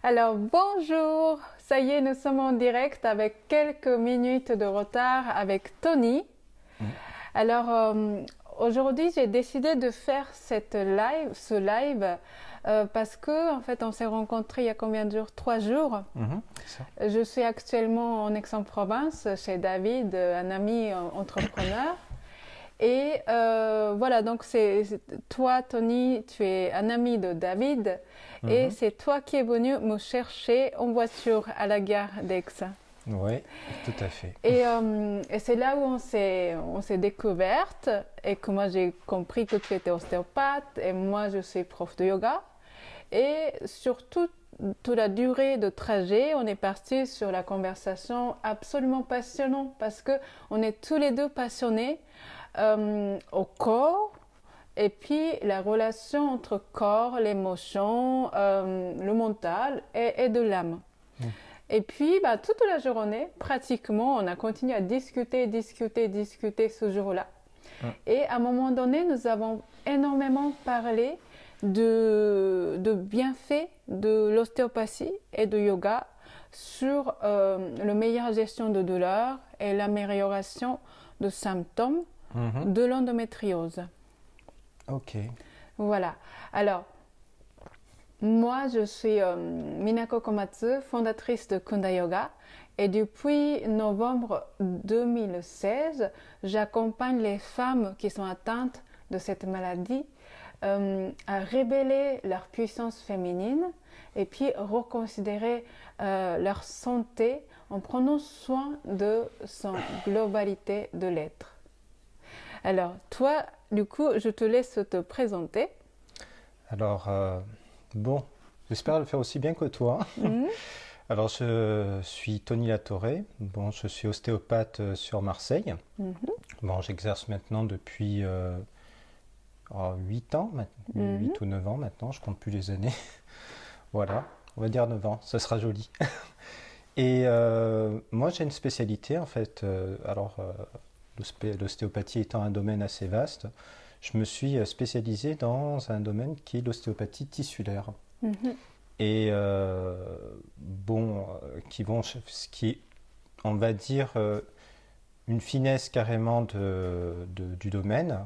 Alors bonjour, ça y est, nous sommes en direct avec quelques minutes de retard avec Tony. Mm. Alors aujourd'hui, j'ai décidé de faire ce live parce que en fait, on s'est rencontrés il y a combien de jours? 3 jours. C'est ça. Je suis actuellement en Aix-en-Provence chez David, un ami entrepreneur. Et voilà, donc toi, Tony, tu es un ami de David et Mhm. c'est toi qui es venu me chercher en voiture à la gare d'Aix. Oui, tout à fait. Et c'est là où on s'est découverte et que moi j'ai compris que tu étais ostéopathe et moi je suis prof de yoga. Et surtout, toute la durée de trajet, on est parti sur la conversation absolument passionnante parce que on est tous les deux passionnés au corps et puis la relation entre corps, l'émotion, le mental et de l'âme. Mm. Et puis, toute la journée, pratiquement, on a continué à discuter ce jour-là. Mm. Et à un moment donné, nous avons énormément parlé de bienfaits de l'ostéopathie et du yoga sur la meilleure gestion de douleur et l'amélioration de symptômes Mhm. de l'endométriose. Ok. Voilà. Alors, moi, je suis Minako Komatsu, fondatrice de Kunda Yoga. Et depuis novembre 2016, j'accompagne les femmes qui sont atteintes de cette maladie à révéler leur puissance féminine et puis reconsidérer leur santé en prenant soin de son globalité de l'être. Alors, toi, du coup, je te laisse te présenter. Alors, bon, j'espère le faire aussi bien que toi. Mhm. Alors, je suis Tony Latorre. Bon, je suis ostéopathe sur Marseille. Mhm. Bon, j'exerce maintenant depuis 8 ans, Mhm. 8 ou 9 ans maintenant, je compte plus les années. Voilà, on va dire 9 ans, ça sera joli. Et moi, j'ai une spécialité en fait. L'ostéopathie étant un domaine assez vaste, je me suis spécialisé dans un domaine qui est l'ostéopathie tissulaire. Mhm. Et qui est, on va dire, une finesse carrément du domaine,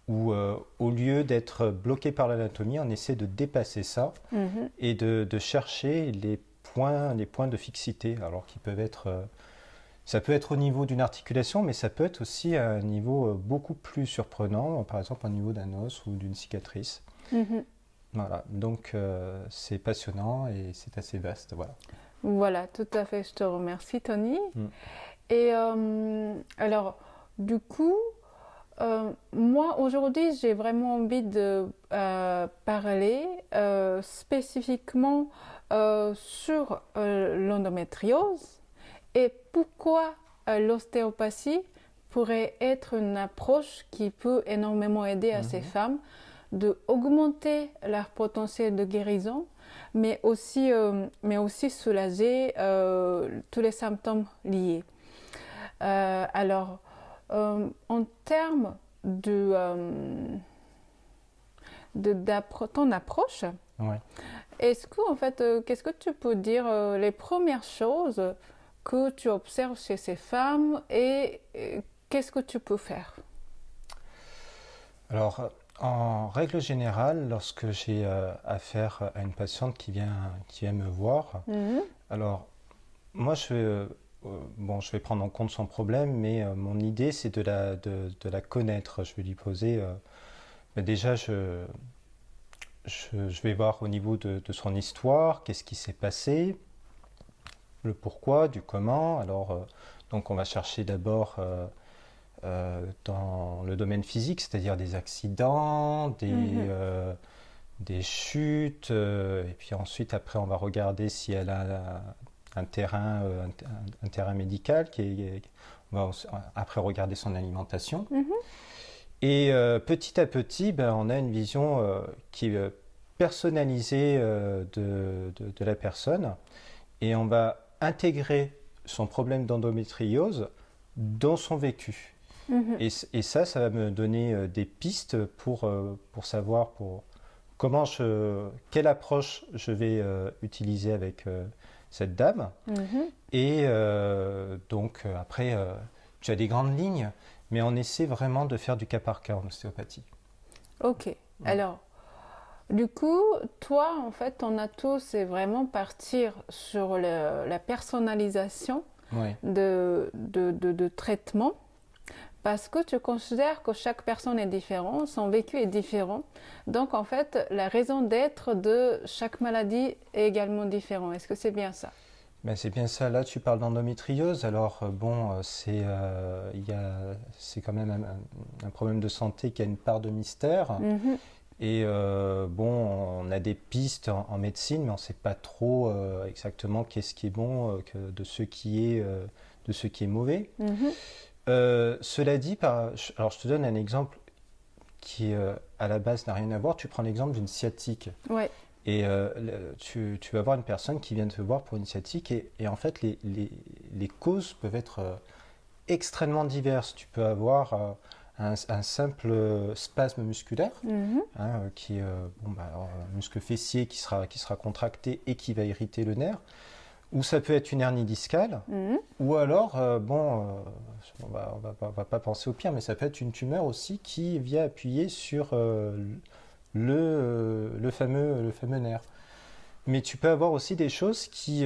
où au lieu d'être bloqué par l'anatomie, on essaie de dépasser ça Mhm. et de chercher les points de fixité, alors qui peuvent être ça peut être au niveau d'une articulation, mais ça peut être aussi à un niveau beaucoup plus surprenant, par exemple au niveau d'un os ou d'une cicatrice. Mhm. Voilà, donc c'est passionnant et c'est assez vaste, voilà. Voilà, tout à fait, je te remercie, Tony. Mm. Et alors, du coup, moi, aujourd'hui, j'ai vraiment envie de parler spécifiquement sur l'endométriose et pourquoi l'ostéopathie pourrait être une approche qui peut énormément aider à ces Mhm. femmes de augmenter leur potentiel de guérison, mais aussi soulager tous les symptômes liés. Alors, en termes de ton approche, Ouais. est-ce que, en fait, qu'est-ce que tu peux dire les premières choses que tu observes chez ces femmes et qu'est-ce que tu peux faire? Alors, en règle générale, lorsque j'ai affaire à une patiente qui vient me voir, Mhm. alors moi je vais prendre en compte son problème, mais mon idée c'est de la connaître. Je vais lui poser, déjà je vais voir au niveau de son histoire, qu'est-ce qui s'est passé, le pourquoi, du comment. Alors, donc on va chercher d'abord dans le domaine physique, c'est-à-dire des accidents, Mhm. des chutes, et puis ensuite après on va regarder si elle a un terrain, un terrain médical, on va après regarder son alimentation. Mhm. Et petit à petit, ben, on a une vision qui est personnalisée de la personne, et on va intégrer son problème d'endométriose dans son vécu. Mhm. Et ça va me donner des pistes pour savoir quelle approche je vais utiliser avec cette dame. Et donc après, tu as des grandes lignes, mais on essaie vraiment de faire du cas par cas en ostéopathie. Ok. Alors, du coup, toi, en fait, ton atout, c'est vraiment partir sur la personnalisation Oui. de traitement. Parce que tu considères que chaque personne est différente, son vécu est différent. Donc, en fait, la raison d'être de chaque maladie est également différente. Est-ce que c'est bien ça? Ben, c'est bien ça. Là, tu parles d'endométriose. Alors, bon, c'est quand même un problème de santé qui a une part de mystère. Et bon, on a des pistes en médecine, mais on ne sait pas trop exactement qu'est-ce qui est bon de ce qui est mauvais. Cela dit, alors je te donne un exemple qui à la base n'a rien à voir. Tu prends l'exemple d'une sciatique. Ouais. Et tu vas voir une personne qui vient te voir pour une sciatique et en fait les causes peuvent être extrêmement diverses. Tu peux avoir un simple spasme musculaire, qui est alors, un muscle fessier qui sera contracté et qui va irriter le nerf. Ou ça peut être une hernie discale, ou alors, on va pas penser au pire, mais ça peut être une tumeur aussi qui vient appuyer sur le fameux nerf. Mais tu peux avoir aussi des choses qui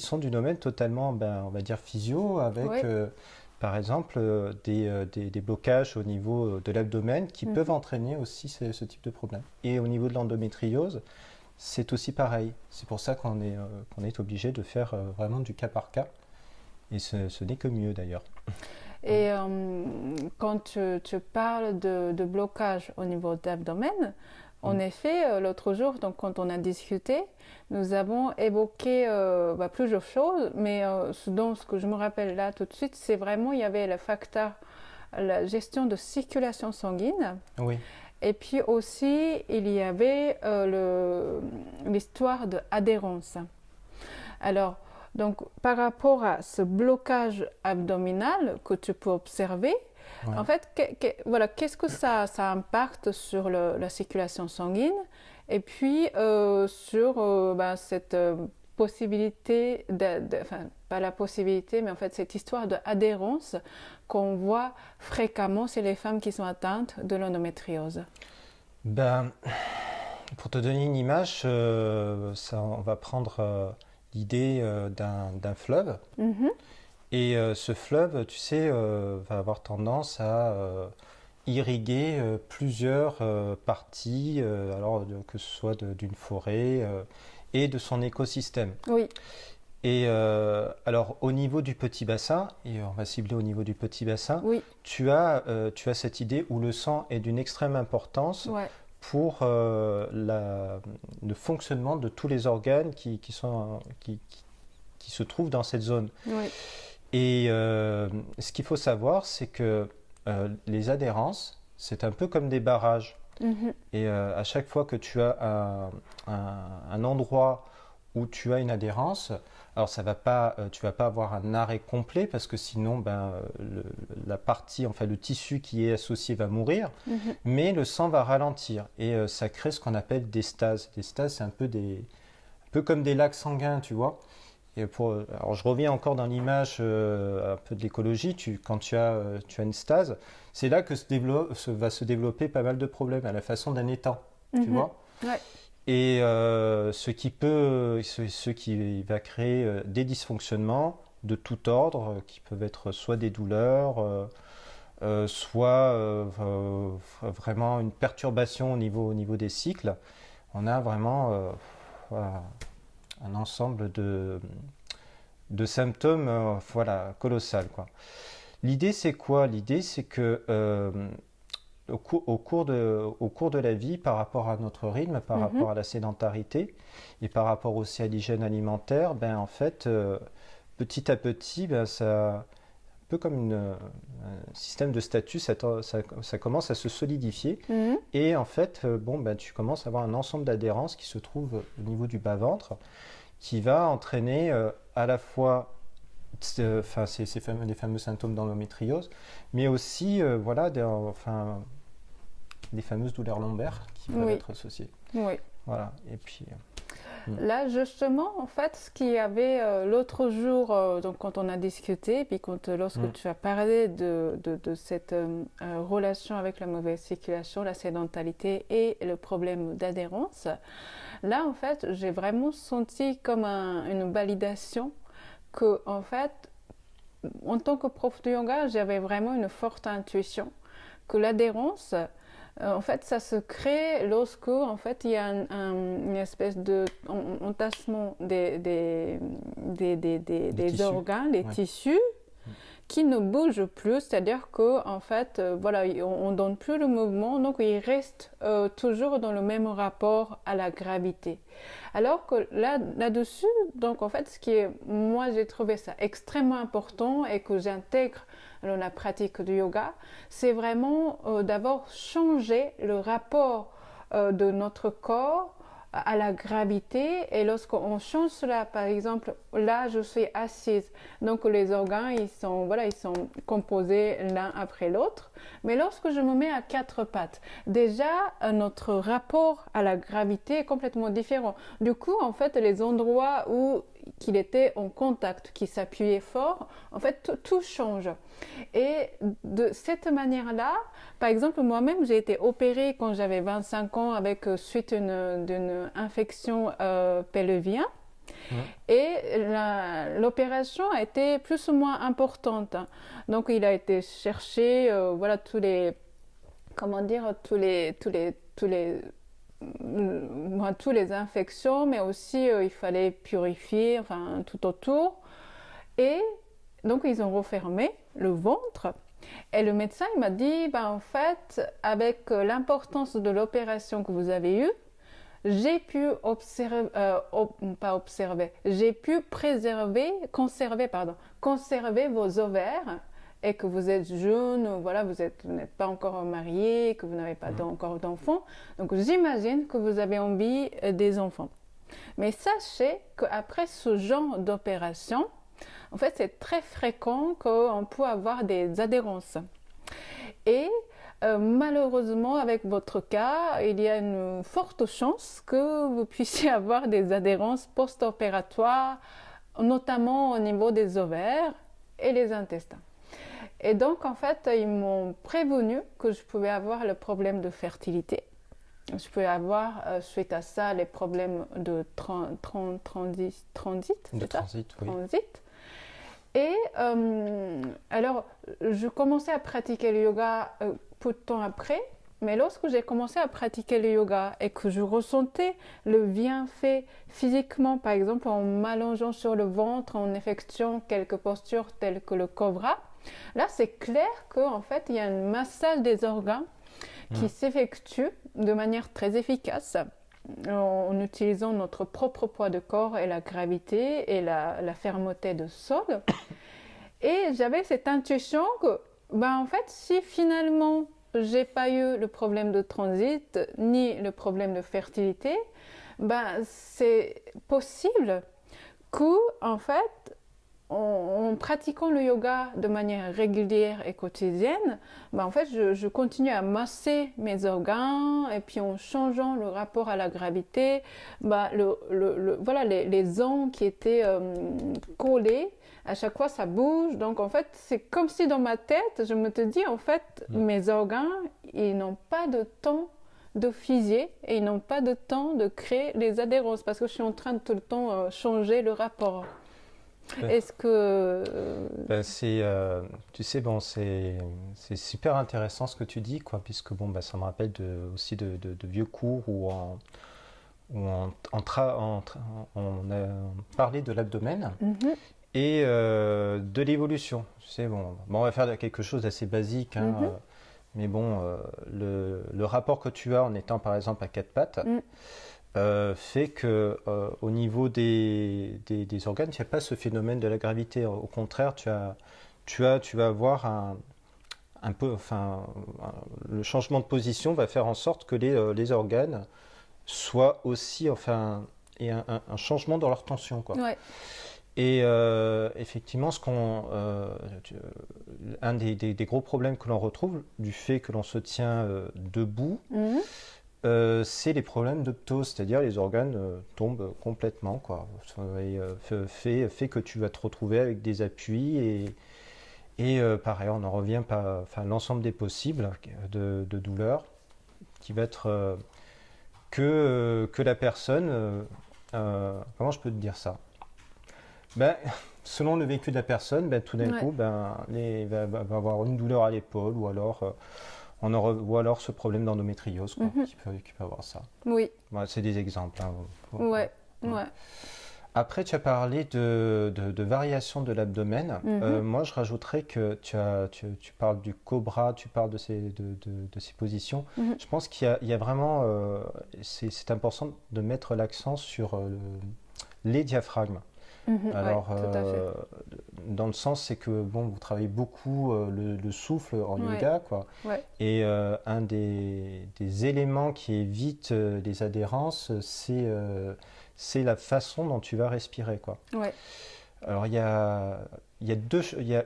sont du domaine totalement, on va dire, physio, avec par exemple des blocages au niveau de l'abdomen qui peuvent entraîner aussi ce type de problème. Et au niveau de l'endométriose, c'est aussi pareil. C'est pour ça qu'on est obligé de faire vraiment du cas par cas. Et ce n'est que mieux d'ailleurs. Et quand tu parles de blocage au niveau de l'abdomen, en effet, l'autre jour, donc, quand on a discuté, nous avons évoqué plusieurs choses, mais ce que je me rappelle là tout de suite, c'est vraiment, il y avait le facteur, la gestion de circulation sanguine. Oui. Et puis aussi, il y avait l'histoire d'adhérence. Alors, donc, par rapport à ce blocage abdominal que tu peux observer, en fait, qu'est-ce que ça impacte sur la circulation sanguine et puis sur cette possibilité, pas la possibilité, mais en fait cette histoire d'adhérence qu'on voit fréquemment chez les femmes qui sont atteintes de l'endométriose. Pour te donner une image, on va prendre l'idée d'un fleuve. Et ce fleuve, tu sais, va avoir tendance à irriguer plusieurs parties, que ce soit d'une forêt et de son écosystème. Oui. Et alors, au niveau du petit bassin, et on va cibler au niveau du petit bassin, tu as cette idée où le sang est d'une extrême importance pour le fonctionnement de tous les organes qui se trouvent dans cette zone. Oui. Et ce qu'il faut savoir, c'est que les adhérences, c'est un peu comme des barrages. Et à chaque fois que tu as un endroit où tu as une adhérence, alors tu vas pas avoir un arrêt complet parce que sinon, la partie, enfin le tissu qui est associé va mourir, mais le sang va ralentir et ça crée ce qu'on appelle des stases. Des stases, c'est un peu comme des lacs sanguins, tu vois. Et alors je reviens encore dans l'image un peu de l'écologie, quand tu as une stase, c'est là que va se développer pas mal de problèmes à la façon d'un étang, tu vois. Ouais. Et ce qui va créer des dysfonctionnements de tout ordre, qui peuvent être soit des douleurs, soit vraiment une perturbation au niveau des cycles. On a vraiment un ensemble de symptômes colossal, quoi. L'idée, c'est quoi? L'idée, c'est que au cours de la vie, par rapport à notre rythme, par rapport à la sédentarité et par rapport aussi à l'hygiène alimentaire, en fait, petit à petit, ça, un peu comme un système de statut, ça commence à se solidifier. Et en fait, tu commences à avoir un ensemble d'adhérences qui se trouvent au niveau du bas-ventre, qui va entraîner à la fois les fameux symptômes d'endométriose, mais aussi des fameuses douleurs lombaires qui peuvent être associées. Oui. Voilà. Et puis. Là, justement, en fait, ce qu'il y avait l'autre jour, donc quand on a discuté, puis lorsque tu as parlé de cette relation avec la mauvaise circulation, la sédentarité et le problème d'adhérence, là, en fait, j'ai vraiment senti comme une validation que, en fait, en tant que prof de yoga, j'avais vraiment une forte intuition que l'adhérence, en fait, ça se crée lorsque, en fait, il y a une espèce de entassement des organes, des tissus, qui ne bougent plus, c'est-à-dire que, en fait, voilà, on donne plus le mouvement, donc ils restent toujours dans le même rapport à la gravité. Alors que là-dessus, donc en fait, moi j'ai trouvé ça extrêmement important et que j'intègre dans la pratique du yoga, c'est vraiment d'abord changer le rapport de notre corps à la gravité. Et lorsqu'on change cela, par exemple, là je suis assise, donc les organes ils sont composés l'un après l'autre. Mais lorsque je me mets à quatre pattes, déjà notre rapport à la gravité est complètement différent. Du coup, en fait, les endroits où qu'il était en contact, qui s'appuyait fort, en fait, tout change. Et de cette manière-là, par exemple, moi-même, j'ai été opérée quand j'avais 25 ans suite d'une infection pelvienne. Et l'opération a été plus ou moins importante. Donc, il a été cherché, tous les infections, mais aussi il fallait purifier, enfin tout autour. Et donc ils ont refermé le ventre. Et le médecin il m'a dit, en fait, avec l'importance de l'opération que vous avez eue, j'ai pu conserver vos ovaires. Et que vous êtes jeune, voilà, vous n'êtes pas encore marié, que vous n'avez pas encore d'enfants. Donc j'imagine que vous avez envie des enfants. Mais sachez qu'après ce genre d'opération, en fait, c'est très fréquent qu'on peut avoir des adhérences. Et malheureusement, avec votre cas, il y a une forte chance que vous puissiez avoir des adhérences post-opératoires, notamment au niveau des ovaires et les intestins. Et donc, en fait, ils m'ont prévenu que je pouvais avoir le problème de fertilité. Je pouvais avoir, suite à ça, les problèmes de transit. De transit, oui. Transit. Et alors, je commençais à pratiquer le yoga peu de temps après. Mais lorsque j'ai commencé à pratiquer le yoga et que je ressentais le bienfait physiquement, par exemple en m'allongeant sur le ventre, en effectuant quelques postures telles que le cobra, là, c'est clair qu'en fait, il y a un massage des organes qui s'effectue de manière très efficace en utilisant notre propre poids de corps et la gravité et la fermeté de sol. Et j'avais cette intuition que, en fait, si finalement, j'ai pas eu le problème de transit ni le problème de fertilité, c'est possible que, en fait, en pratiquant le yoga de manière régulière et quotidienne, en fait, je continue à masser mes organes et puis en changeant le rapport à la gravité, les os qui étaient collés, à chaque fois ça bouge. Donc en fait, c'est comme si dans ma tête, je me dis en fait, mes organes, ils n'ont pas de temps de figer et ils n'ont pas de temps de créer les adhérences parce que je suis en train de tout le temps changer le rapport. Est-ce que... tu sais, c'est super intéressant ce que tu dis, quoi, puisque ça me rappelle aussi de vieux cours où on a parlé de l'abdomen et de l'évolution. Tu sais, on va faire quelque chose d'assez basique, mais le rapport que tu as en étant par exemple à quatre pattes, fait que au niveau des organes, il n'y a pas ce phénomène de la gravité. Au contraire, tu vas avoir un peu, le changement de position va faire en sorte que les organes soient aussi, et un changement dans leur tension, quoi. Ouais. Et effectivement, un des gros problèmes que l'on retrouve du fait que l'on se tient debout, C'est les problèmes de ptose, c'est-à-dire les organes tombent complètement, quoi. Et, fait que tu vas te retrouver avec des appuis et pareil, on en revient pas, enfin l'ensemble des possibles de douleurs qui va être que la personne, comment je peux te dire ça? Ben, selon le vécu de la personne, ben, tout d'un Ouais. coup, ben, va avoir une douleur à l'épaule ou alors, ou alors ce problème d'endométriose quoi, Mhm. qui peut avoir ça. Oui. Voilà, c'est des exemples, hein. Ouais. Mm. Ouais. Après, tu as parlé de variation de l'abdomen. Mhm. Moi, je rajouterais que tu parles du cobra, tu parles de ces positions. Mhm. Je pense il y a vraiment, c'est important de mettre l'accent sur les diaphragmes. Mhm. Ouais, Alors, tout à fait. dans le sens, c'est que bon, vous travaillez beaucoup le souffle en Ouais. yoga, quoi. Ouais. Et un des éléments qui évite les adhérences, c'est la façon dont tu vas respirer, quoi. Ouais. Alors, il y a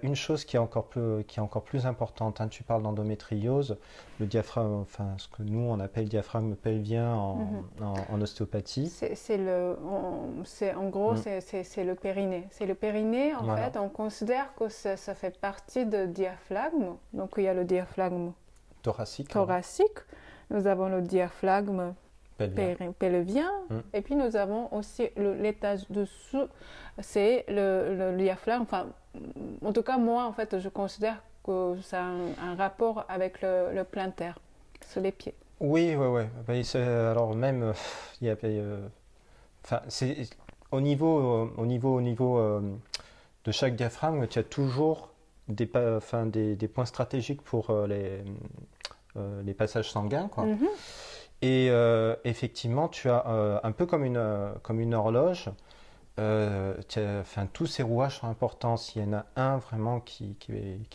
une chose qui est encore plus importante, hein. Tu parles d'endométriose, le diaphragme, enfin, ce que nous on appelle diaphragme pelvien Mhm. en ostéopathie. En gros, Mm. c'est le périnée. C'est le périnée, en Voilà, fait, on considère que ça fait partie du diaphragme. Donc, il y a le diaphragme thoracique, voilà, thoracique, nous avons le diaphragme pelvien. pelvien, Mm. et puis nous avons aussi l'étage dessous, c'est le diaphragme. Enfin, en tout cas, moi, en fait, je considère que ça a un rapport avec le plantaire, sur les pieds. Oui, ouais, ouais. Ben, alors même, il y a, enfin, c'est au niveau de chaque diaphragme, tu as toujours enfin, des points stratégiques pour les passages sanguins, quoi. Mhm. Et effectivement, tu as un peu comme une horloge. Enfin, tous ces rouages sont importants. S'il y en a un vraiment qui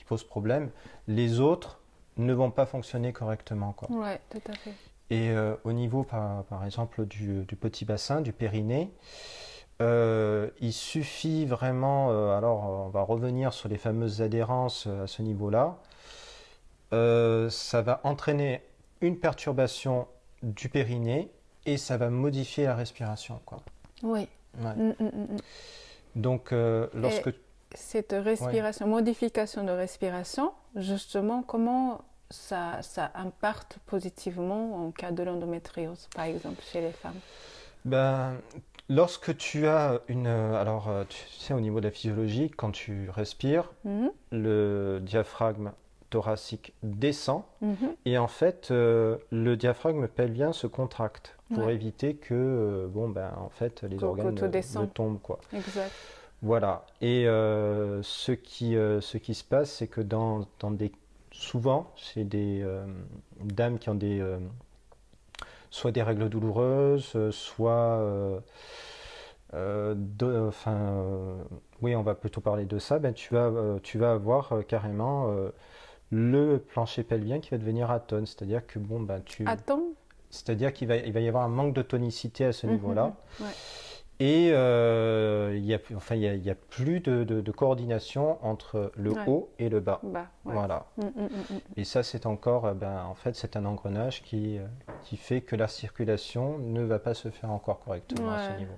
pose problème, les autres ne vont pas fonctionner correctement, quoi. Ouais, tout à fait. Et au niveau, par exemple, du petit bassin, du périnée, il suffit vraiment, alors on va revenir sur les fameuses adhérences à ce niveau-là. Ça va entraîner une perturbation du périnée et ça va modifier la respiration, quoi. Oui. Ouais. Mm, mm, mm, mm. Donc, Et lorsque... cette Ouais. respiration, modification de respiration, justement, comment ça impacte positivement en cas de l'endométriose, par exemple, chez les femmes? Ben, lorsque tu as une... alors, tu sais, au niveau de la physiologie, quand tu respires, Mhm. le diaphragme thoracique descend Mhm. et en fait, le diaphragme pelvien se contracte pour Ouais, éviter que, bon, ben, en fait, les que organes tout ne descend. tombent, quoi. Exact. Voilà. Et ce qui se passe, c'est que souvent, c'est des dames qui ont soit des règles douloureuses, soit, enfin, oui, on va plutôt parler de ça. Ben, tu vas avoir carrément le plancher pelvien qui va devenir atone, c'est-à-dire que bon, ben, Attends. c'est-à-dire il va y avoir un manque de tonicité à ce Mhm, niveau-là. mhm. Ouais. Et enfin, il y a plus de coordination entre le Ouais. haut et le bas. Bah, ouais. Voilà. Mm, mm, mm, Et ça, c'est encore, ben, en fait, c'est un engrenage qui fait que la circulation ne va pas se faire encore mm. correctement à ce Ouais. niveau.